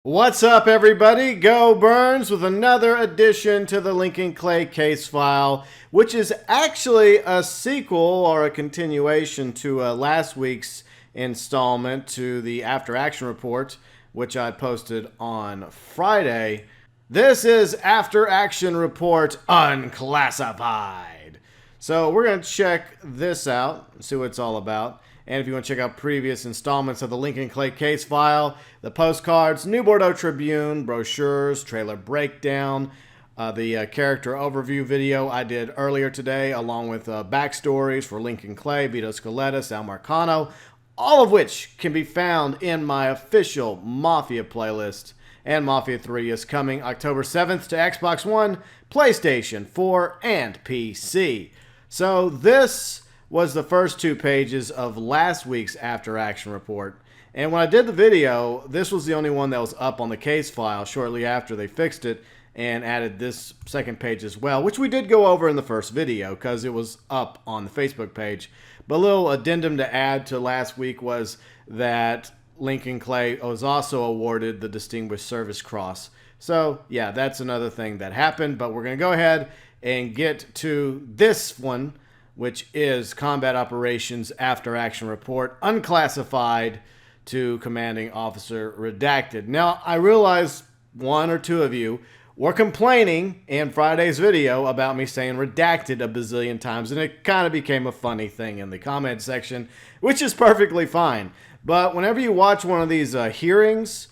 What's up, everybody? GeauxBurns with another addition to the Lincoln Clay case file, which is actually a sequel or a continuation to last week's installment to the After Action Report, which I posted on Friday. This is After Action Report Unclassified. So we're going to check this out and see what it's all about. And if you want to check out previous installments of the Lincoln Clay case file, the postcards, New Bordeaux Tribune, brochures, trailer breakdown, the character overview video I did earlier today, along with backstories for Lincoln Clay, Vito Scaletta, Sal Marcano, all of which can be found in my official Mafia playlist. And Mafia 3 is coming October 7th to Xbox One, PlayStation 4, and PC. So this was the first 2 pages of last week's After Action Report. And when I did the video, this was the only one that was up on the case file shortly after they fixed it and added this second page as well, which we did go over in the first video because it was up on the Facebook page. But a little addendum to add to last week was that Lincoln Clay was also awarded the Distinguished Service Cross. So yeah, that's another thing that happened, but we're going to go ahead and get to this one, which is Combat Operations After Action Report, Unclassified to Commanding Officer Redacted. Now, I realize one or two of you were complaining in Friday's video about me saying redacted a bazillion times, and it kind of became a funny thing in the comment section, which is perfectly fine. But whenever you watch one of these hearings,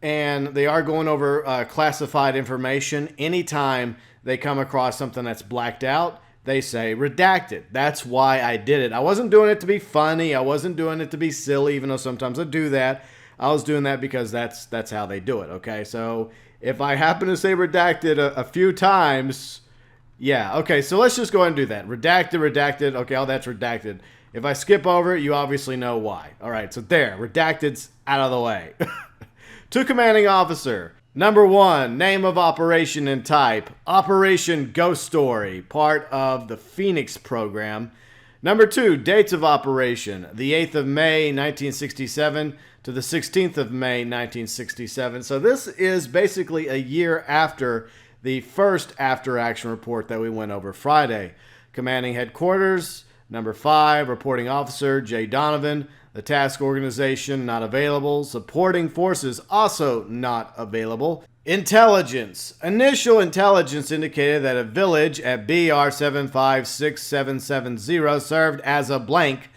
and they are going over classified information, anytime they come across something that's blacked out, they say redacted. That's why I did it. I wasn't doing it to be funny. I wasn't doing it to be silly, even though sometimes I do that. I was doing that because that's how they do it, okay? So if I happen to say redacted a few times, yeah, okay, so let's just go ahead and do that. Redacted, okay, all that's redacted. If I skip over it, you obviously know why. All right, so there, redacted's out of the way. To Commanding Officer. Number 1, name of operation and type. Operation Ghost Story, part of the Phoenix program. Number 2, dates of operation. The 8th of May, 1967 to the 16th of May, 1967. So this is basically a year after the first After Action Report that we went over Friday. Commanding Headquarters. Number 5, reporting officer, J. Donovan. The task organization, not available. Supporting forces, also not available. Intelligence. Initial intelligence indicated that a village at BR 756770 served as a blank.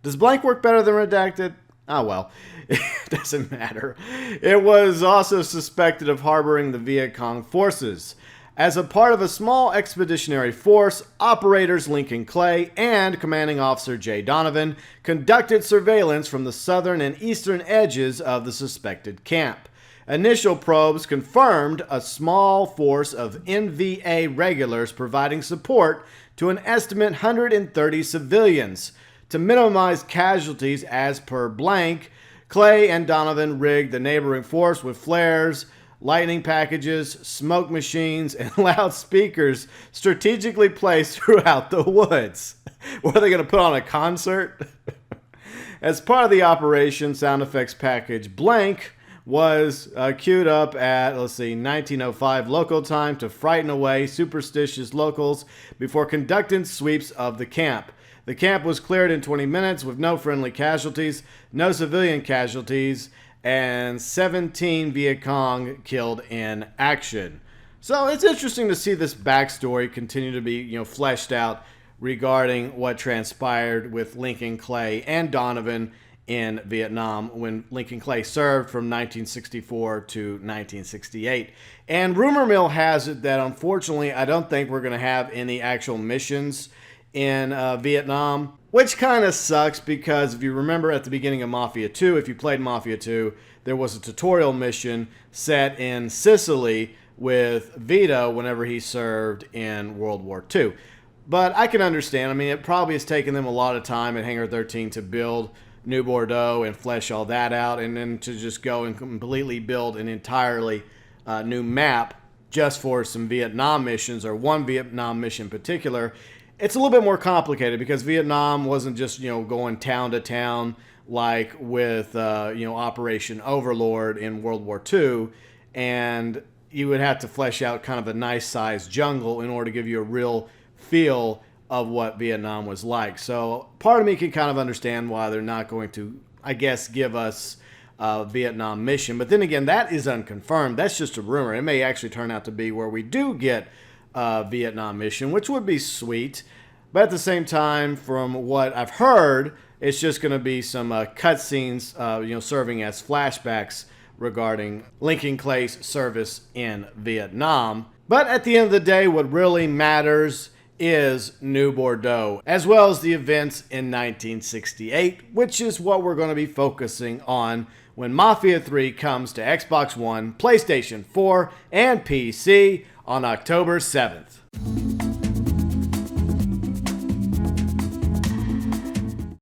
Does blank work better than redacted? Oh well, it doesn't matter. It was also suspected of harboring the Viet Cong forces. As a part of a small expeditionary force, operators Lincoln Clay and Commanding Officer J. Donovan conducted surveillance from the southern and eastern edges of the suspected camp. Initial probes confirmed a small force of NVA regulars providing support to an estimate 130 civilians. To minimize casualties as per blank, Clay and Donovan rigged the neighboring force with flares, lightning packages, smoke machines, and loudspeakers strategically placed throughout the woods. Were they going to put on a concert? As part of the operation, sound effects package blank was queued up at, 1905 local time to frighten away superstitious locals before conducting sweeps of the camp. The camp was cleared in 20 minutes with no friendly casualties, no civilian casualties, and 17 Viet Cong killed in action. So it's interesting to see this backstory continue to be, fleshed out regarding what transpired with Lincoln Clay and Donovan in Vietnam when Lincoln Clay served from 1964 to 1968. And rumor mill has it that unfortunately I don't think we're going to have any actual missions in Vietnam, which kind of sucks because if you remember at the beginning of Mafia 2, if you played Mafia 2, there was a tutorial mission set in Sicily with Vito whenever he served in World War II. But I can understand. I mean, it probably has taken them a lot of time at Hangar 13 to build New Bordeaux and flesh all that out, and then to just go and completely build an entirely new map just for some Vietnam missions, or one Vietnam mission in particular. It's a little bit more complicated because Vietnam wasn't just, going town to town like with Operation Overlord in World War II, and you would have to flesh out kind of a nice sized jungle in order to give you a real feel of what Vietnam was like. So part of me can kind of understand why they're not going to, I guess, give us a Vietnam mission. But then again, that is unconfirmed. That's just a rumor. It may actually turn out to be where we do get a Vietnam mission, which would be sweet. But at the same time, from what I've heard, it's just going to be some cutscenes, serving as flashbacks regarding Lincoln Clay's service in Vietnam. But at the end of the day, what really matters is New Bordeaux, as well as the events in 1968, which is what we're going to be focusing on when Mafia 3 comes to Xbox One, PlayStation 4, and PC on October 7th.